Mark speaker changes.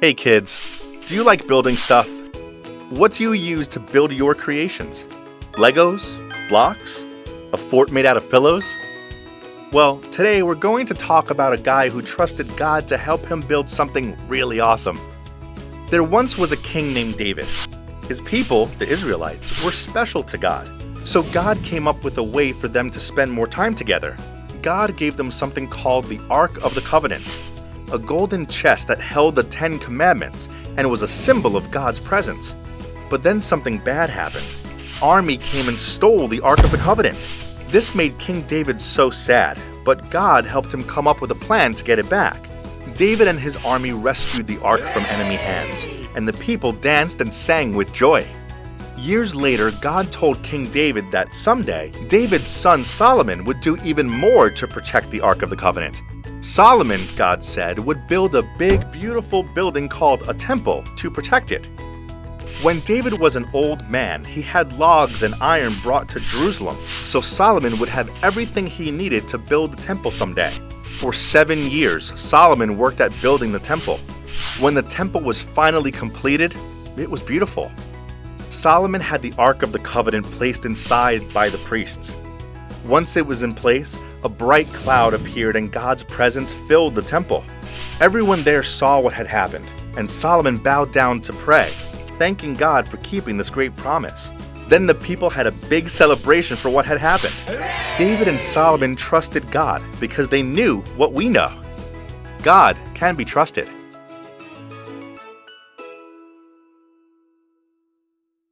Speaker 1: Hey kids, do you like building stuff? What do you use to build your creations? Legos? Blocks? A fort made out of pillows? Well, today we're going to talk about a guy who trusted God to help him build something really awesome. There once was a king named David. His people, the Israelites, were special to God. So God came up with a way for them to spend more time together. God gave them something called the Ark of the Covenant, a golden chest that held the 10 Commandments and was a symbol of God's presence. But then something bad happened. Army came and stole the Ark of the Covenant. This made King David so sad, but God helped him come up with a plan to get it back. David and his army rescued the Ark from enemy hands, and the people danced and sang with joy. Years later, God told King David that someday, David's son Solomon would do even more to protect the Ark of the Covenant. Solomon, God said, would build a big, beautiful building called a temple to protect it. When David was an old man, he had logs and iron brought to Jerusalem, so Solomon would have everything he needed to build the temple someday. For 7 years, Solomon worked at building the temple. When the temple was finally completed, it was beautiful. Solomon had the Ark of the Covenant placed inside by the priests. Once it was in place, a bright cloud appeared and God's presence filled the temple. Everyone there saw what had happened, and Solomon bowed down to pray, thanking God for keeping this great promise. Then the people had a big celebration for what had happened. David and Solomon trusted God because they knew what we know. God can be trusted.